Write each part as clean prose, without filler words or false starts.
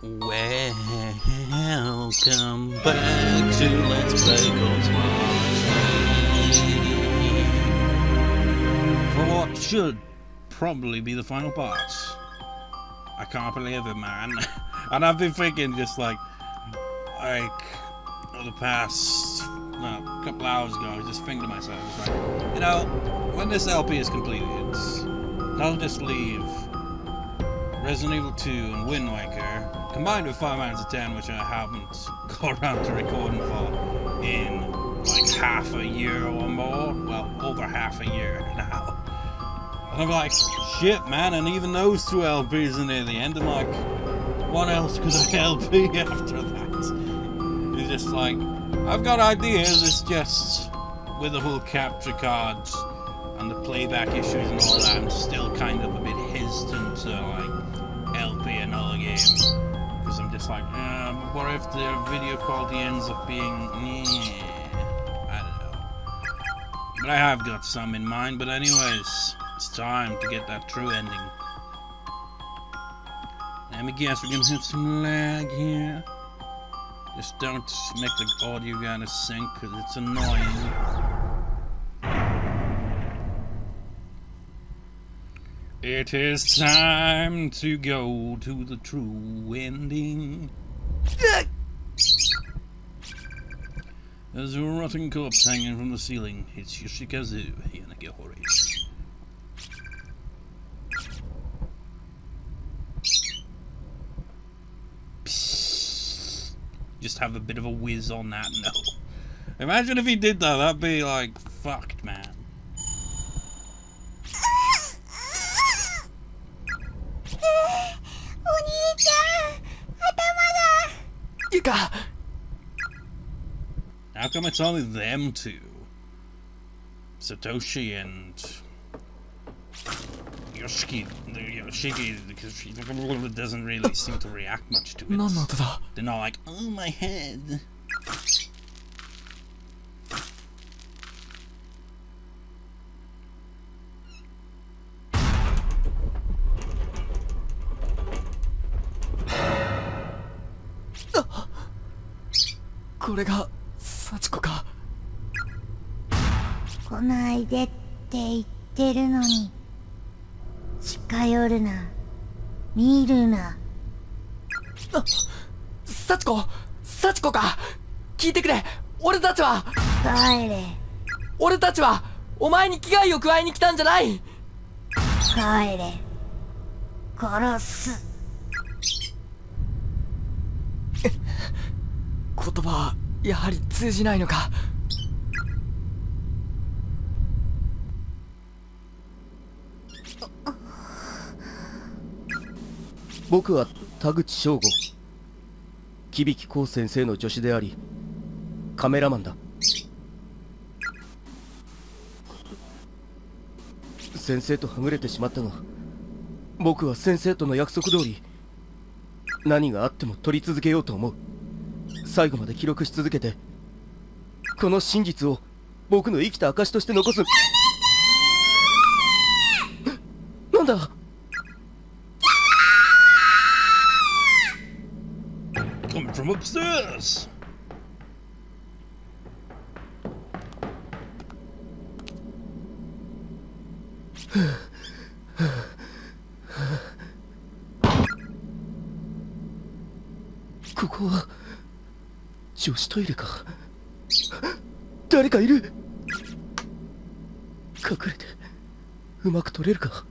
Welcome back to Let's Play for what should probably be the final boss. I can't believe it, man. And I've been thinking just like the past couple hours ago, I was just thinking to myself, it's like, you know, when this LP is completed, I'll just leave Resident Evil 2 and Wind Waker combined with 5 out of 10, which I haven't got around to recording for in like half a year or more. Well, over half a year now. And I'm like, shit, man, and even those 2 LPs are near the end. I'm like, what else could I LP after that? It's just like, I've got ideas, it's just with the whole capture cards and the playback issues and all that, I'm still kind of a bit hesitant to like LP another game. Because I'm just like, what if the video quality ends up being, I don't know. But I have got some in mind, but anyways, it's time to get that true ending. Let me guess, we're gonna hit some lag here. Just don't make the audio gonna sync, because it's annoying. It is time to go to the true ending. There's a rotting corpse hanging from the ceiling. It's Yoshikazu Yanagihori. Just have a bit of a whiz on that. No. Imagine if he did that. That'd be like fucked, man. How come it's only them two? Satoshi and Yoshiki, because she doesn't really seem to react much to it. They're not like, oh my head. Sachiko. 来ないでって言ってるのに近寄るな見るな。幸子か。聞いてくれ。俺たちはお前に危害を加えに来たんじゃない。帰れ。殺す。言葉はやはり通じないのか。僕は田口翔吾、木引光先生の助手でありカメラマンだ。先生とはぐれてしまったが、僕は先生との約束通り何があっても撮り続けようと思う。最後まで記録し続けて、この真実を僕の生きた証として残す。なんだ。Coming from upstairs.ここは女子トイレか。誰かいる。隠れてうまく撮れるか。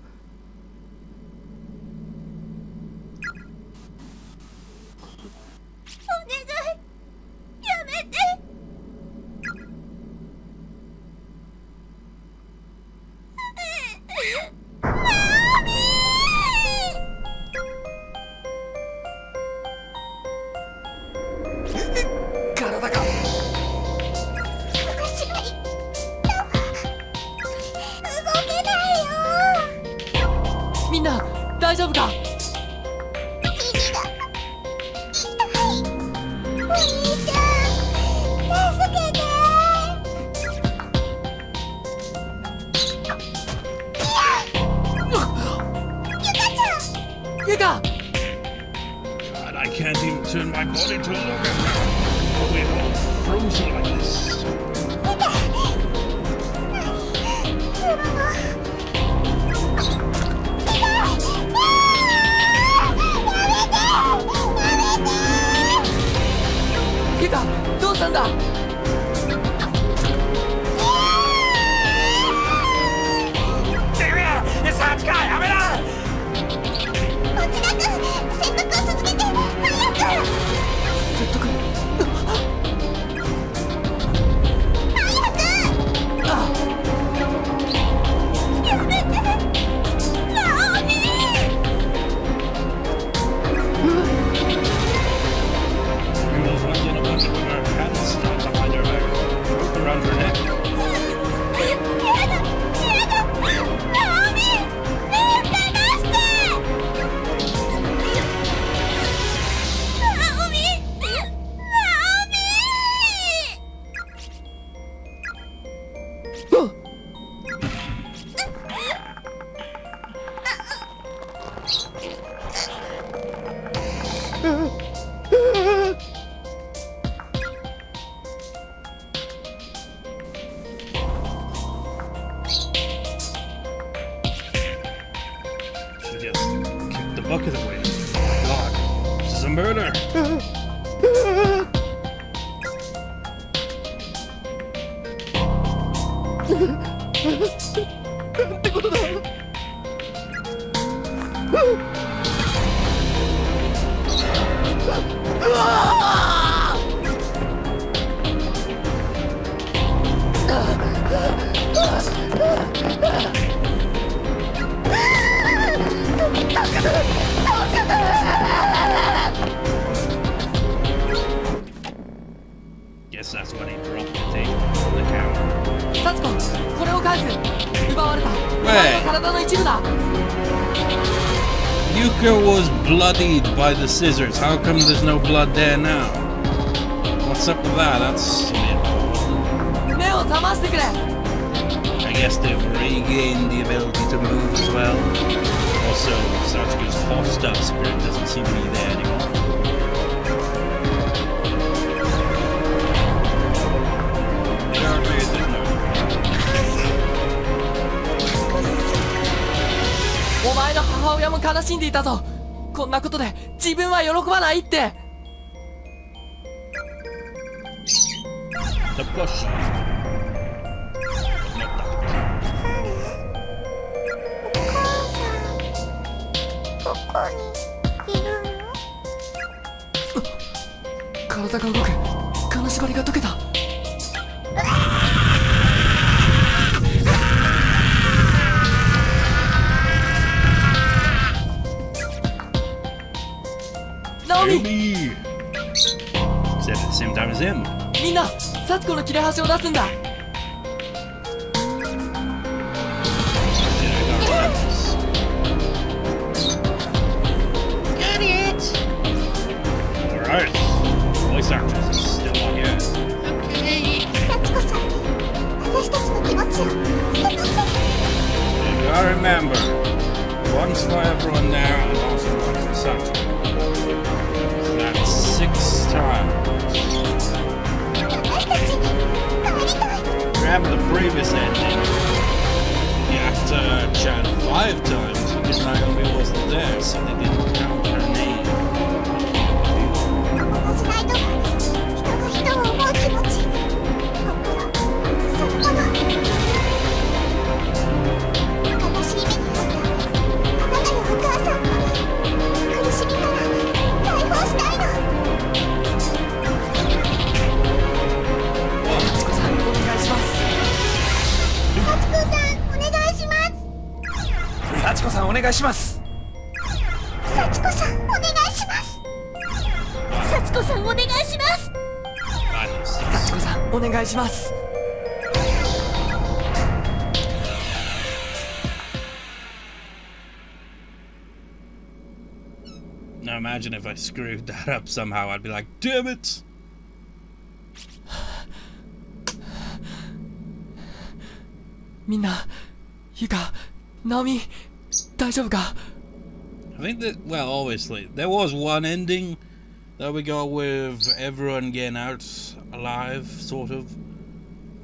みんな大丈夫か。God, I can't even turn my body to look at her. We're all frozen like this. Yuka, どうしたんだ？サチカ、やめな！説得。Bucket away. God, this is a murder. なんてことだ。Guess that's when he dropped the thing on the counter. サチコ、これを返す。奪われた。お前の体の一部だ。Yuka was bloodied by the scissors. How come there's no blood there now? What's up with that? That's a bit odd. 目を覚ましてくれ。I guess they've regained the ability to move as well. Also, Satsuka's hostile spirit doesn't seem to be there anymore. They are amazing. お前の母親も悲しんでいたぞ。こんなことで自分は喜ばないって。The push. ここにいるの？体が動く。金縛りが解けた。ナオミ！ Said at the same time as him. みんな、サチコの切れ端を出すんだ。Alright. Voice actress is still on here. 幸子さん、私たちの気持ちを受け取って。You gotta remember, once for everyone there and also one for Satsuka. So that's 6 times. 私たち、帰りたい。 Remember the previous ending? You have to chat 5 times because Naomi wasn't there, so they didn't count her name. 同じライトが人が人を思う気持ち、心、そのもの。悲しい目に遭ったあなたのお母さんを苦しみから解放したいの。サチコさん、お願いします。幸子さん、お願いします。幸子さん、お願いします。幸子さん、お願いします。サチコさん、お願いします。Now imagine if I screwed that up somehow. I'd be like, damn it! みんな、ユカ、ナオミ、大丈夫か？ I think that, well, obviously, there was one ending There we go with everyone getting out alive, sort of.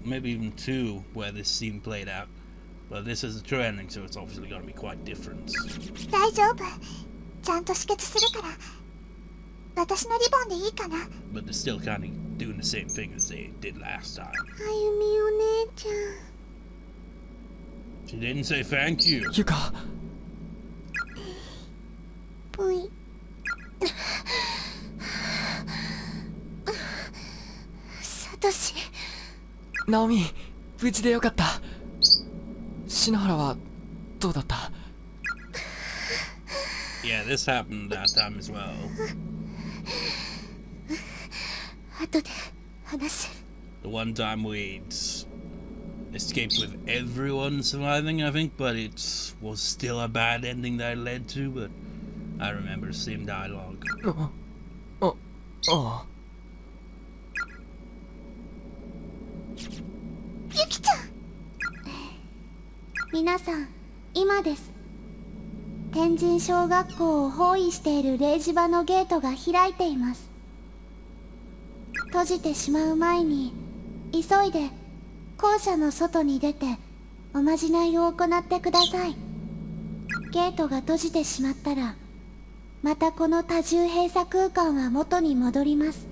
Maybe even 2 where this scene played out. But this is a true ending, so it's obviously going to be quite different. 大丈夫。ちゃんと止血するから。私のリボンでいいかな。But they're still kind of doing the same thing as they did last time. あゆみお姉ちゃん。She didn't say thank you. ゆか、ぷい。サトシ。ナオミ、無事でよかった。篠原はどうだった？ Yeah, this happened that time as well. 後で話す。 The one time we'd escaped with everyone surviving, I think, but it was still a bad ending that it led to, but I remember the same dialogue. ああ。ゆきちゃん。皆さん、今です。天神小学校を包囲している掲示板のゲートが開いています。閉じてしまう前に、急いで校舎の外に出ておまじないを行ってください。ゲートが閉じてしまったら、またこの多重閉鎖空間は元に戻ります。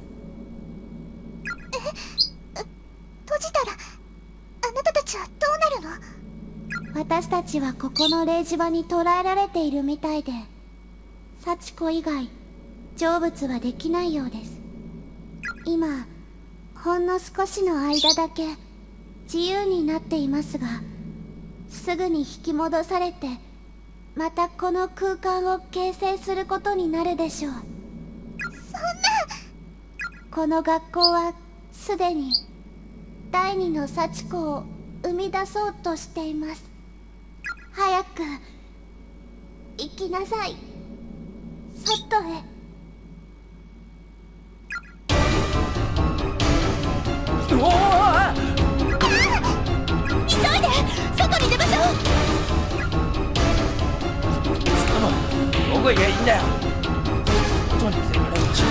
閉じたら、あなたたちはどうなるの？私たちはここの掲示板に捕らえられているみたいで、幸子以外成仏はできないようです。今ほんの少しの間だけ自由になっていますが、すぐに引き戻されてまたこの空間を形成することになるでしょう。そんな。この学校はすでに第二の幸子を生み出そうとしています。早く行きなさい、外へ。うおー！急いで外に出ましょう。どこへがいいんだよ。外に出られるじゃ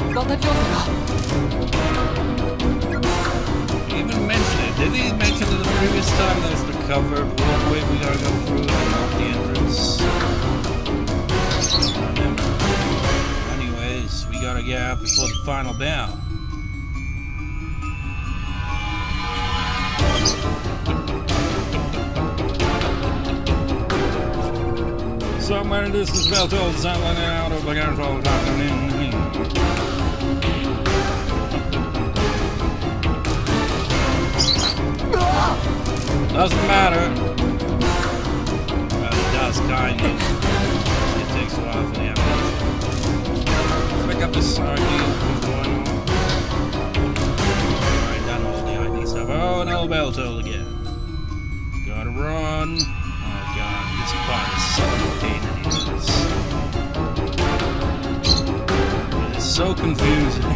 ん。バタリオンか。Even mention it. Did he mention it the previous time there's the covered walkway we gotta go through and not the entrance? I don't remember. Anyways, we gotta get out before the final bell. Somewhere in the distance, bell tolls, sound like an out of the control talking in. Doesn't matter. Well, it does, kind of. It takes a while for the evidence. Pick up this ID. What's going on? Alright, done all the ID stuff. Oh, an old bell toll again. Gotta run. Oh god, this part is so pain in the ass. It is so confusing.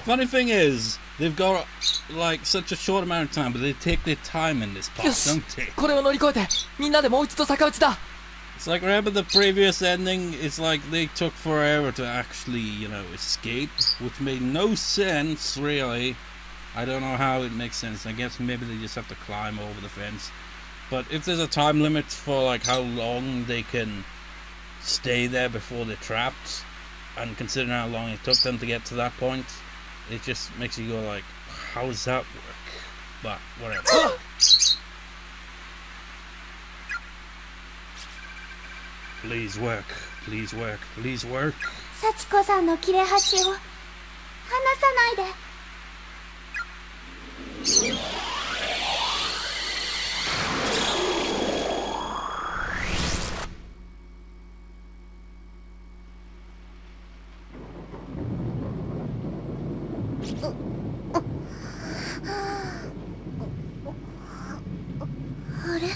Funny thing is, they've got like such a short amount of time, but they take their time in this part, don't they? これを乗り越えてみんなでもう一度逆打ちだ。 It's like, remember the previous ending? It's like they took forever to actually, you know, escape, which made no sense, really. I don't know how it makes sense. I guess maybe they just have to climb over the fence. But if there's a time limit for like how long they can stay there before they're trapped, and considering how long it took them to get to that point, it just makes you go like, how does that work? But whatever. Please work, please work, please work. 幸子さんの切れ端を離さないで。あれ？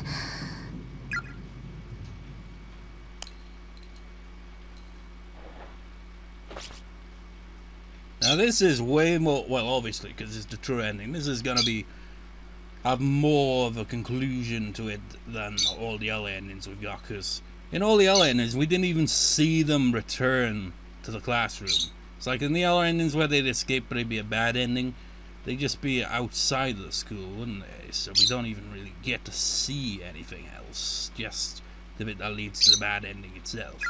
Now this is way more, well obviously because it's the true ending, this is gonna be have more of a conclusion to it than all the other endings we've got, because in all the other endings we didn't even see them return to the classroom. It's like in the other endings where they'd escape but it'd be a bad ending, they'd just be outside of the school, wouldn't they? So we don't even really get to see anything else, just the bit that leads to the bad ending itself.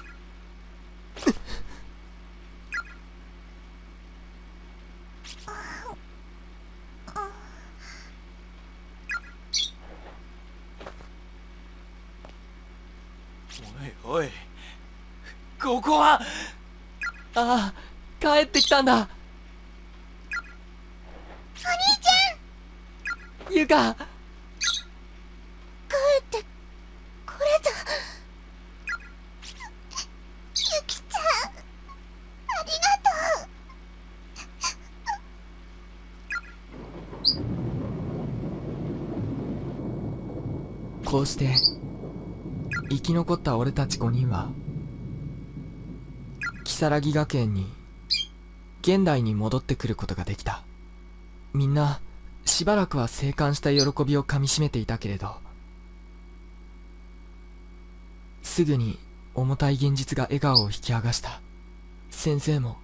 おいおい、ここは。ああ、帰ってきたんだ。お兄ちゃん。ゆか。帰ってこれた。ゆきちゃん、ありがとう。こうして生き残った俺たち5人は如月学園に現代に戻ってくることができた。みんなしばらくは生還した喜びをかみしめていたけれど、すぐに重たい現実が笑顔を引き剥がした。先生も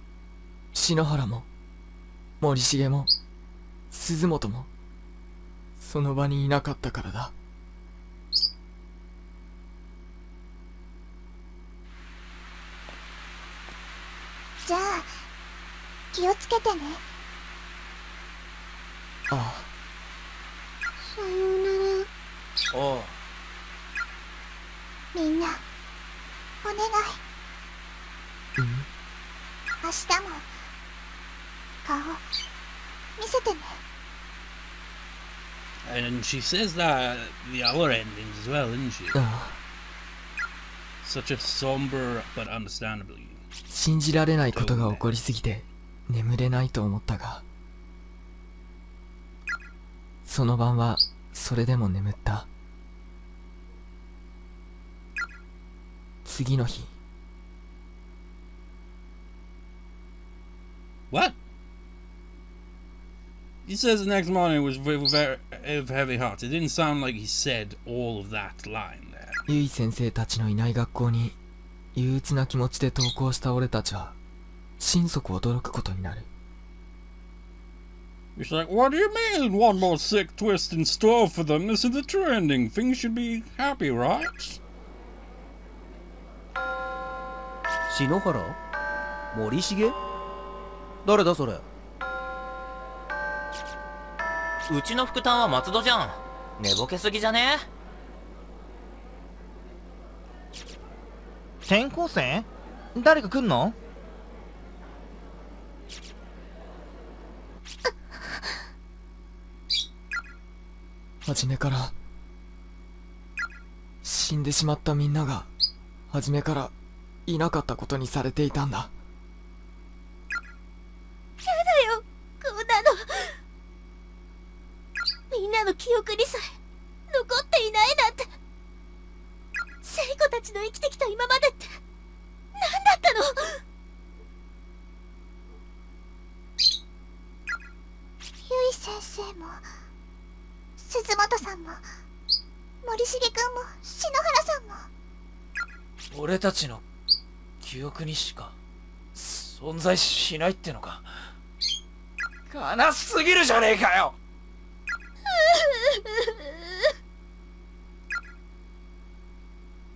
篠原も森重も鈴本もその場にいなかったからだ。じゃあ気をつけてね。ああ。さようなら。おう。みんなお願い。うん。明日も顔見せてね。 And she says that the other endings as well, isn't she? ああ。 Such a somber but understandably. 信じられないことが起こりすぎて眠れないと思ったが、その晩はそれでも眠った。次の日。What? He says the next morning was very heavy heart. It didn't sound like he said all of that line there. ゆい先生たちのいない学校に憂鬱な気持ちで登校した俺たちは心底驚くことになる。 It's like, what do you mean? One more sick twist in store for them. This is the true ending. Things should be happy, right? 篠原？森重？誰だそれ？うちの副担は松戸じゃん。寝ぼけすぎじゃね？転校生？誰か来んの？初めから死んでしまったみんなが初めからいなかったことにされていたんだ。やだよ、こんなの。みんなの記憶にさえ残っていないなんて。聖子たちの生きてきた今までって何だったの？ゆい先生も鈴本さんも森重君も篠原さんも。俺たちの記憶にしか存在しないってのか。悲しすぎるじゃねえかよ。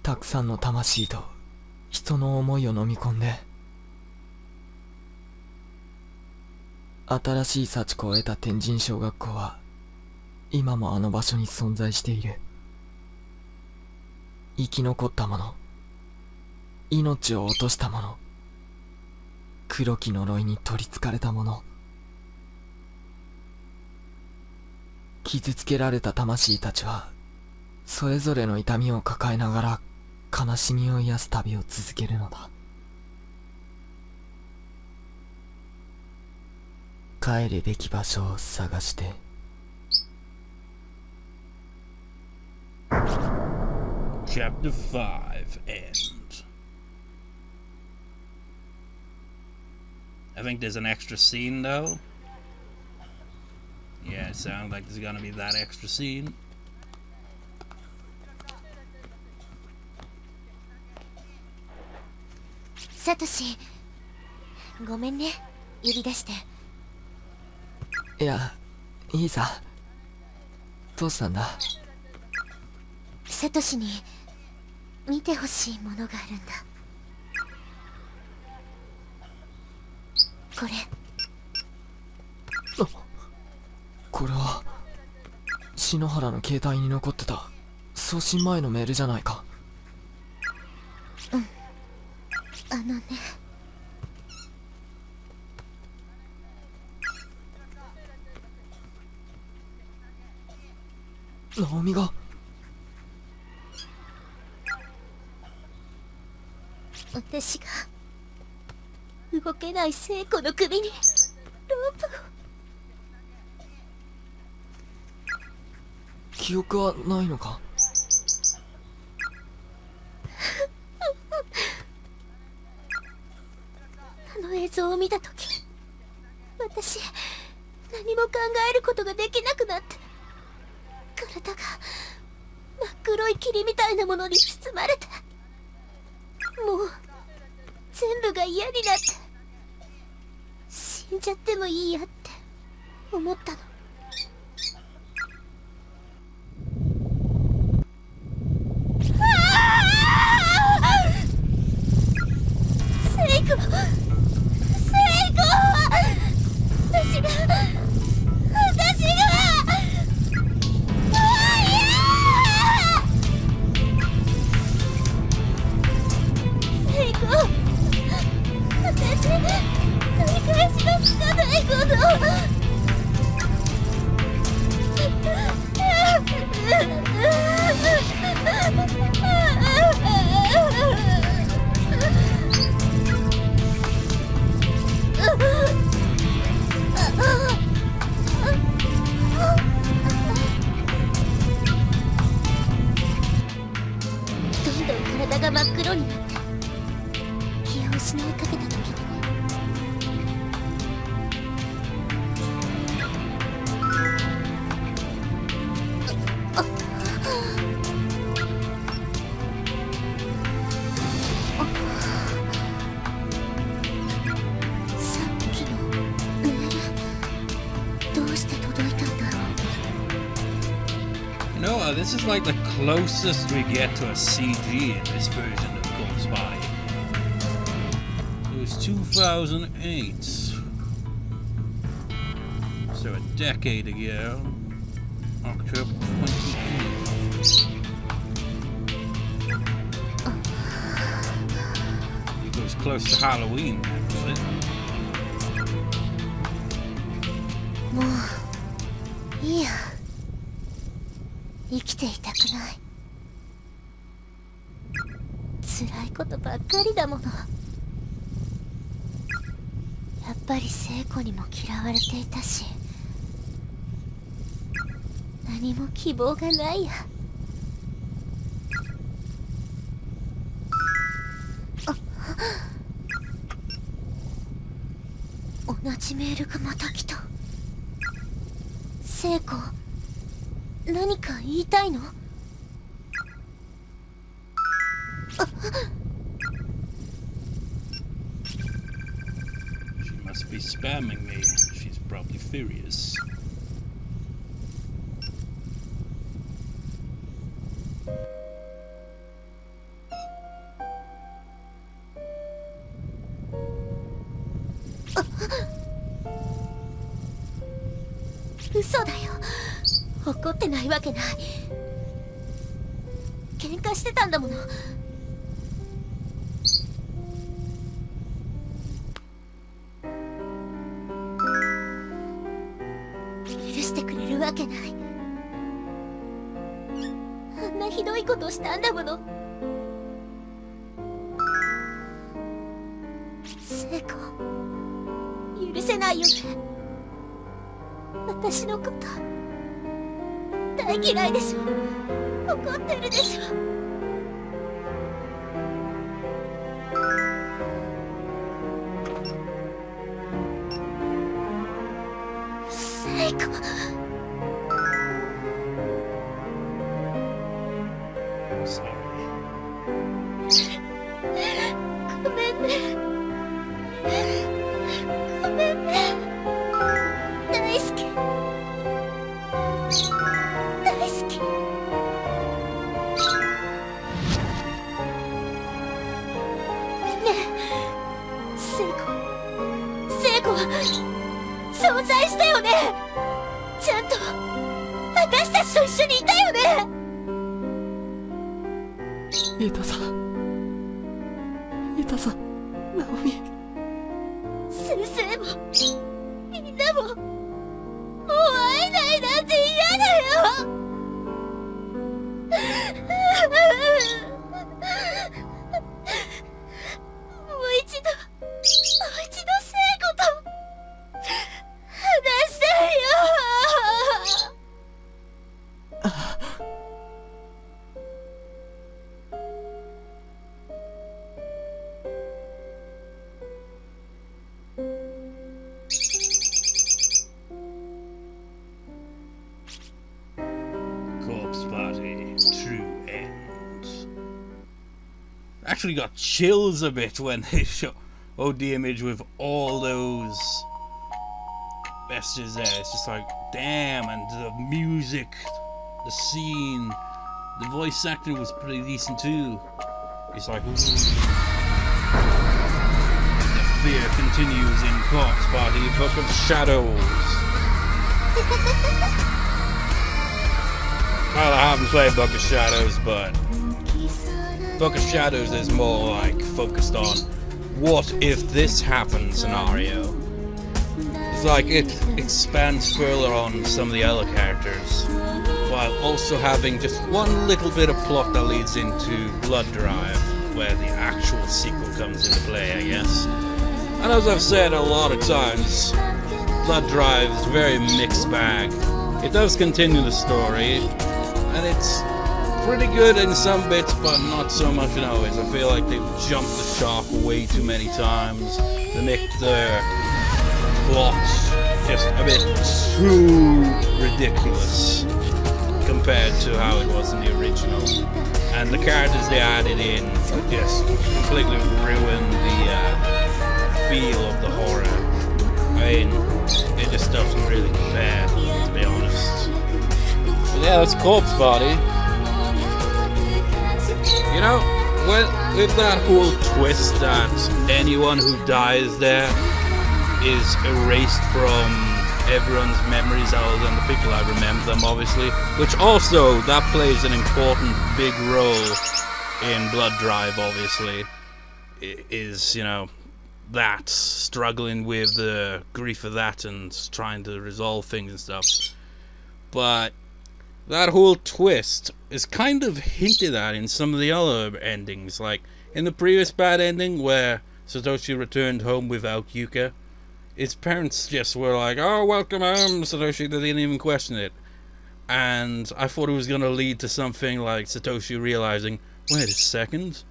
たくさんの魂と人の思いを飲み込んで新しい幸子を得た天神小学校は今もあの場所に存在している。生き残った者、命を落とした者、黒き呪いに取りつかれた者、傷つけられた魂たちはそれぞれの痛みを抱えながら悲しみを癒す旅を続けるのだ。帰るべき場所を探して。Chapter 5 End. I think there's an extra scene though. Yeah, it sounds like there's gonna be that extra scene. Satoshi, ごめんね、呼び出して。いや、いいさ。どうしたんだ？サトシに見てほしいものがあるんだ。これ。これは篠原の携帯に残ってた送信前のメールじゃないか。うん、あのね。ナオミが。私が動けない聖子の首にロープを。記憶はないのか？あの映像を見たとき、私何も考えることができなくなって、体が真っ黒い霧みたいなものに包まれて、もう全部が嫌になって、死んじゃってもいいやって思ったの。セイコ、セイコ、私がセイコ、私取り返しがつかないこと。どんどん体が真っ黒になって気を失いかけた時にね。さっきのメール、どうして届いたんだろう。You know, this is like the closest we get to a CG in this version of Corpse Body. It was 2008. So a decade ago. October 28th. It was close to Halloween, was it? もういいや。生きていたくない。辛いことばっかりだもの。やっぱり聖子にも嫌われていたし、何も希望がないや。同じメールがまた来た。聖子、何か言いたいの？She must be spamming me. She's probably furious. 嘘だよ。怒ってないわけない。喧嘩してたんだもの。許してくれるわけない。あんなひどいことしたんだもの。聖子、許せないよね。私のこと大嫌いでしょ。怒ってるでしょ。聖子、ごめんね。ごめんね。大好き。大好き。ねえ、聖子は存在したよね。ちゃんと私たちと一緒にいたよね。ユタさん、ナオミ。先生もみんなももう会えないなんて嫌だよ。もう一度聖子と話したいよ。Corpse Party, true end. Actually got chills a bit when they showed the image with all those messages there. It's just like, damn, and the music, the scene, the voice acting was pretty decent too. It's like, ooh. The fear continues in Corpse Party, Book of Shadows. Well, I haven't played Book of Shadows, but Book of Shadows is more like focused on what if this happened scenario. It's like it expands further on some of the other characters, while also having just one little bit of plot that leads into Blood Drive, where the actual sequel comes into play, I guess. And as I've said a lot of times, Blood Drive is a very mixed bag. It does continue the story, and it's pretty good in some bits, but not so much in others. I feel like they've jumped the shark way too many times. They make their plots just a bit too ridiculous compared to how it was in the original. And the characters they added in just completely ruined the feel of the horror. I mean, it just doesn't really compare, to be honest. But yeah, that's Corpse Party. You know, with that whole twist that anyone who dies there is erased from everyone's memories other than the people that remember them, obviously. Which also, that plays an important big role in Blood Drive, obviously. Is, you know, that, struggling with the grief of that and trying to resolve things and stuff. But that whole twist is kind of hinted at in some of the other endings, like in the previous bad ending where Satoshi returned home without Yuka. His parents just were like, "Oh, welcome home, Satoshi." They didn't even question it. And I thought it was going to lead to something like Satoshi realizing, wait a second,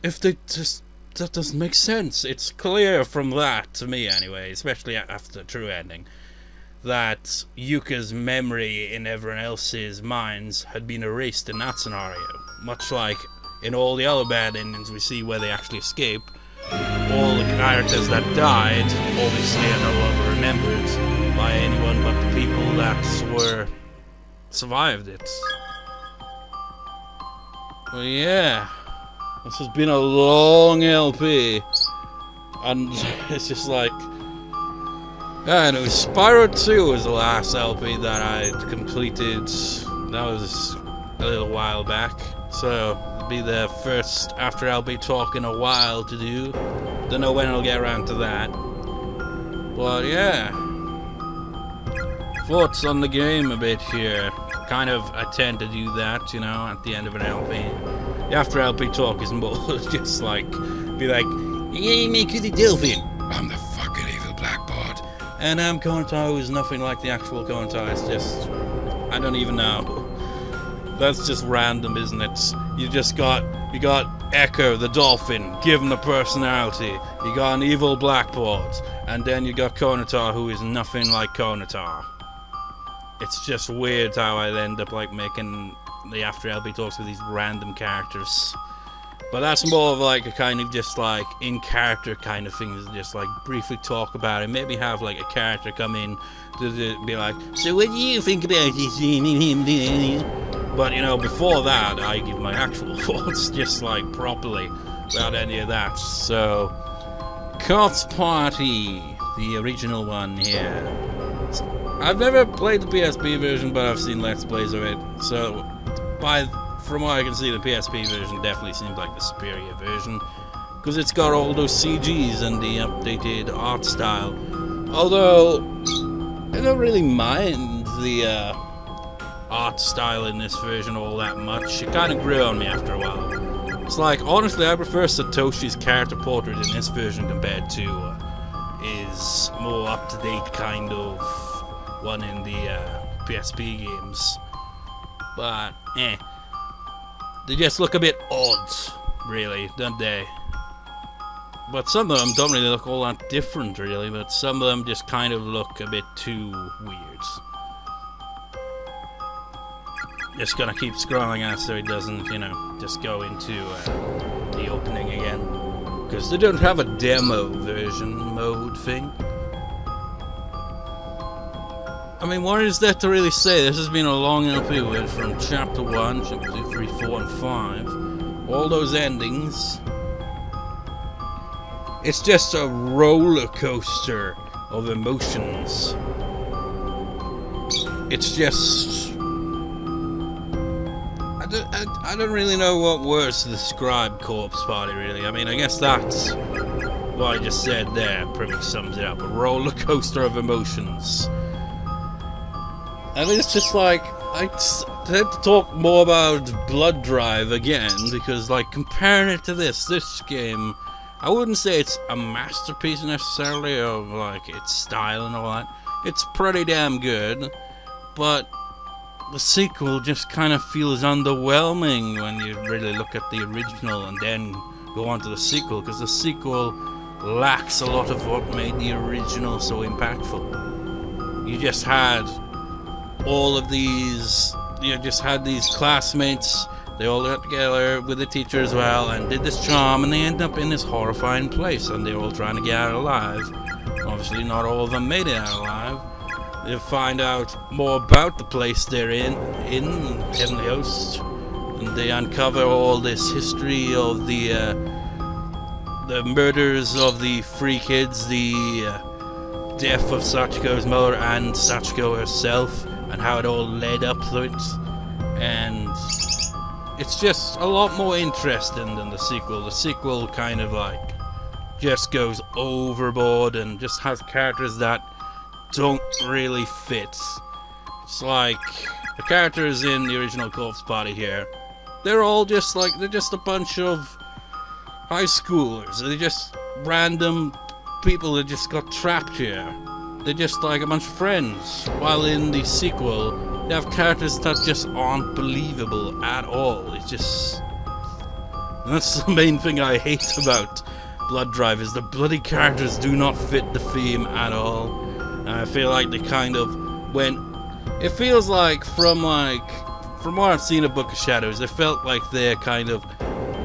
if they just, that doesn't make sense. It's clear from that, to me anyway, especially after the true ending, that Yuka's memory in everyone else's minds had been erased in that scenario. Much like in all the other bad endings we see where they actually escape, all the characters that died obviously are no longer remembered by anyone but the people that survived it. Well, yeah, this has been a long LP, and it's just like, And it was Spyro 2 was the last LP that I'd completed. That was a little while back. So, it'll be the first after LP talk in a while to do. Don't know when I'll get around to that. But yeah. Thoughts on the game a bit here. Kind of, I tend to do that, you know, at the end of an LP. The after LP talk is more just like, be like, yeah, make you the dolphin. I'm the fucking evil blackboard. And Konatar is nothing like the actual Konatar. It's just, I don't even know. That's just random, isn't it? You got Echo the dolphin, given a personality. You got an evil blackboard, and then you got Konatar, who is nothing like Konatar. It's just weird how I end up like making the after LP talks with these random characters. But that's more of like a kind of just like in character kind of thing, just like briefly talk about it. Maybe have like a character come in to be like, so what do you think about this? But you know, before that, I give my actual thoughts just like properly, without any of that. So, Corpse Party, the original one here. I've never played the PSP version, but I've seen Let's Plays of it. So, from what I can see, the PSP version definitely seems like the superior version, because it's got all those CGs and the updated art style. Although, I don't really mind the art style in this version all that much. It kind of grew on me after a while. It's like, honestly, I prefer Satoshi's character portrait in this version compared to his more up-to-date kind of one in the PSP games. But, they just look a bit odd, really, don't they? But some of them don't really look all that different, really, but some of them just kind of look a bit too weird. Just gonna keep scrolling out so it doesn't, you know, just go into the opening again. Because they don't have a demo version mode thing. I mean, what is there to really say? This has been a long LP with from Chapter 1, Chapter 2, 3, 4, and 5. All those endings. It's just a roller coaster of emotions. It's just... I don't really know what words to describe Corpse Party, really. I mean, I guess that's what I just said there pretty much sums it up. A roller coaster of emotions. I mean, it's just like, I tend to talk more about Blood Drive again, because, like, comparing it to this game, I wouldn't say it's a masterpiece necessarily of, like, its style and all that. It's pretty damn good, but the sequel just kind of feels underwhelming when you really look at the original and then go on to the sequel, because the sequel lacks a lot of what made the original so impactful. You just had all of these, you just had these classmates, they all got together with the teacher as well and did this charm, and they end up in this horrifying place and they're all trying to get out alive. Obviously not all of them made it out alive. They find out more about the place they're in Heavenly Host, and they uncover all this history of the murders of the three kids, the death of Sachiko's mother and Sachiko herself, and how it all led up to it. And it's just a lot more interesting than the sequel. The sequel kind of like just goes overboard and just has characters that don't really fit. It's like the characters in the original Corpse Party here, they're all just like, they're just a bunch of high schoolers. They're just random people that just got trapped here. They're just like a bunch of friends. While in the sequel, they have characters that just aren't believable at all. It's just... that's the main thing I hate about Blood Drive, is the bloody characters do not fit the theme at all. And I feel like they kind of went... it feels like from what I've seen of Book of Shadows, it felt like they kind of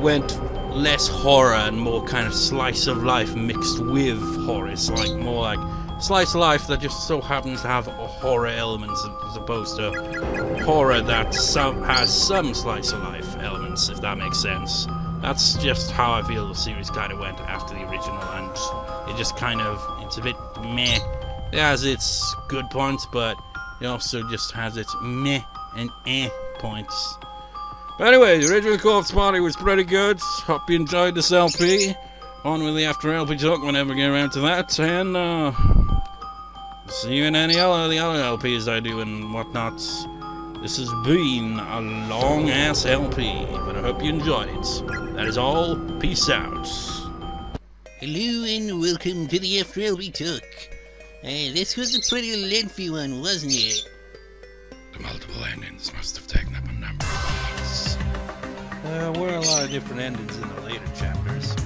went less horror and more kind of slice of life mixed with horror. It's like more like slice of life that just so happens to have horror elements as opposed to horror that has some slice of life elements, if that makes sense. That's just how I feel the series kind of went after the original, and it just kind of, it's a bit meh It has its good points, but it also just has its meh and eh points. But anyway, the original Corpse Party was pretty good. Hope you enjoyed this LP. On with the After LP talk whenever we get around to that. And see you in any other the other LPs I do and whatnot. This has been a long ass LP, but I hope you enjoyed it. That is all. Peace out. Hello and welcome to the After LP talk. This was a pretty lengthy one, wasn't it? The multiple endings must have taken up a number of hours. There were a lot of different endings in the later chapters.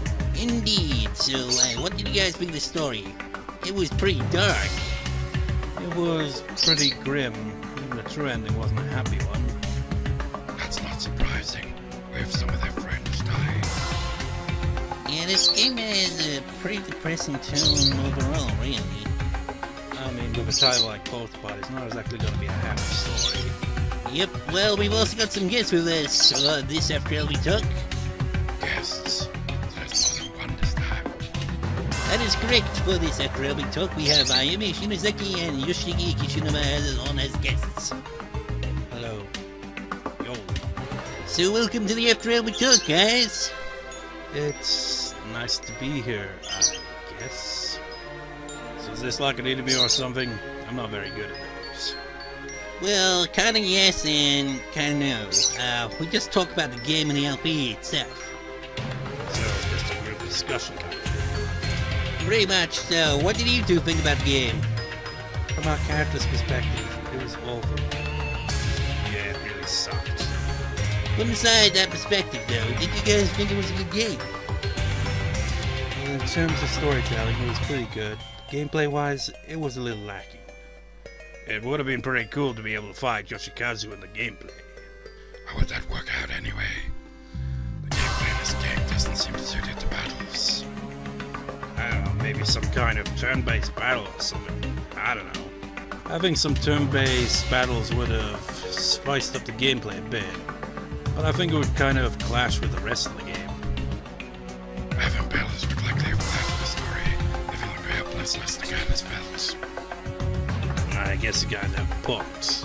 Indeed. So, what did you guys think of the story? It was pretty dark. It was pretty grim. Even the true ending wasn't a happy one. That's not surprising, with some of their friends dying. Yeah, this game has a pretty depressing tone overall, really. I mean, with a title like Corpse Party, it's not exactly going to be a happy story. Yep, well, we've also got some guests with us, this After LP talk. Guests? There's more than one this time. That is correct. For this After LP talk, we have Ayumi Shinozaki and Yoshiki Kishinuma on as guests. Hello. Yo. So welcome to the After LP talk, guys. It's nice to be here, I guess. So is this like an interview or something? I'm not very good at those. Well, kinda yes and kinda no. We just talk about the game and the LP itself. So it's just a group discussion kind of thing. Pretty much. So, what did you two think about the game? From our character's perspective, it was awful. Yeah, it really sucked. Put aside that perspective, though, did you guys think it was a good game? Well, in terms of storytelling, it was pretty good. Gameplay-wise, it was a little lacking. It would have been pretty cool to be able to fight Yoshikazu in the gameplay. How would that work out anyway? The gameplay in this game doesn't seem suited to battles. I don't know, maybe some kind of turn-based battle or something. I don't know. Having some turn-based battles would have spiced up the gameplay a bit, but I think it would kind of clash with the rest of the game. Having battles would likely have led to the story, leaving the helplessness the guy has felt. I guess you guys have points.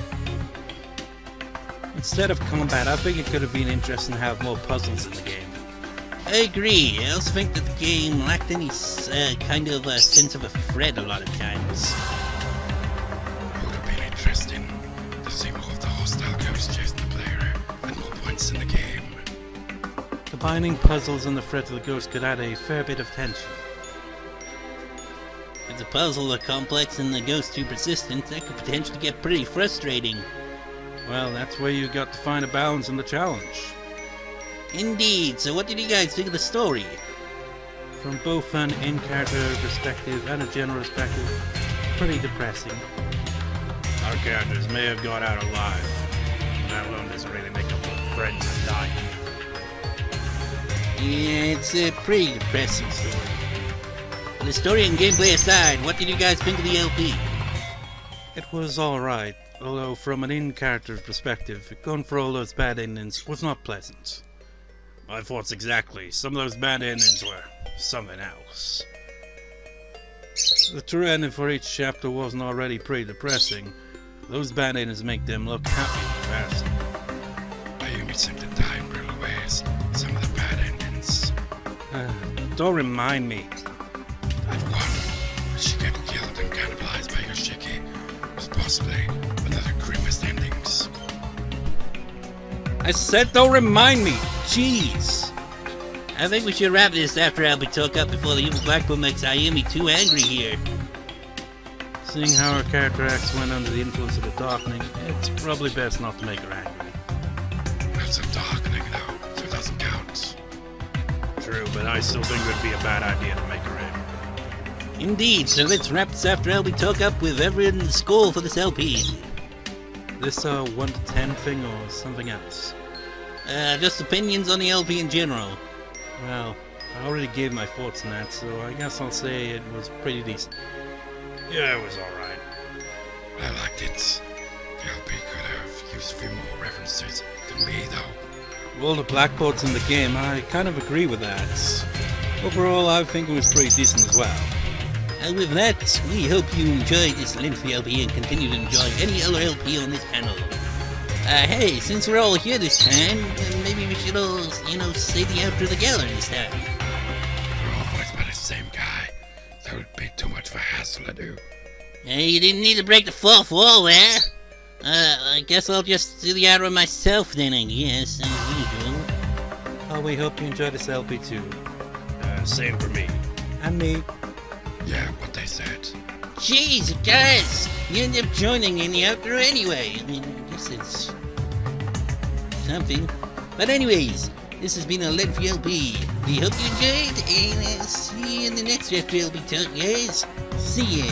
Instead of combat, I think it could have been interesting to have more puzzles in the game. I agree. I also think that the game lacked any kind of a sense of a threat a lot of times. It would have been interesting to see more of the hostile ghost chasing the player and more points in the game. Combining puzzles and the threat of the ghost could add a fair bit of tension. If the puzzles are complex and the ghost too persistent, that could potentially get pretty frustrating. Well, that's where you got to find a balance in the challenge. Indeed. So what did you guys think of the story? From both an in-character perspective and a general perspective, pretty depressing. Our characters may have got out alive. That alone doesn't really make up for friends that died. Yeah, it's a pretty depressing story. But the story and gameplay aside, what did you guys think of the LP? It was alright, although from an in-character perspective, going for all those bad endings was not pleasant. My thoughts exactly. Some of those bad endings were something else. The true ending for each chapter wasn't already pretty depressing. Those bad endings make them look happy and depressing. Ayumi seemed to die in brutal ways. Some of the bad endings. Don't remind me. That one, where she got killed and cannibalized by Yoshiki, was possibly one of the grimmest endings. I said don't remind me! Jeez! I think we should wrap this After LP talk up before the evil Blackpool makes Ayumi too angry here. Seeing how her character acts when under the influence of the darkening, it's probably best not to make her angry. That's a darkening though, so it doesn't count. True, but I still think it would be a bad idea to make her angry. Indeed, so let's wrap this After LP talk up with everyone's score for this LP. This a 1 to 10 thing or something else? Just opinions on the LP in general. Well, I already gave my thoughts on that, so I guess I'll say it was pretty decent. Yeah, it was alright. I liked it. The LP could have used a few more references to me though. All the blackboards in the game, I kind of agree with that. Overall, I think it was pretty decent as well. With that, we hope you enjoyed this lengthy LP and continue to enjoy any other LP on this channel. Hey, since we're all here this time, maybe we should all, say the outro together this time. We're all voiced by the same guy. That would be too much of a hassle to do. Hey, you didn't need to break the fourth wall there. I guess I'll just do the outro myself then, I guess, as usual. Oh, we hope you enjoyed this LP too. Same for me. And me. Yeah, what they said. Jeez, guys! You end up joining in the outro anyway. I mean, I guess it's something. But anyways, this has been a lengthy LP. We hope you enjoyed, and I'll see you in the next LP talk, guys. See ya!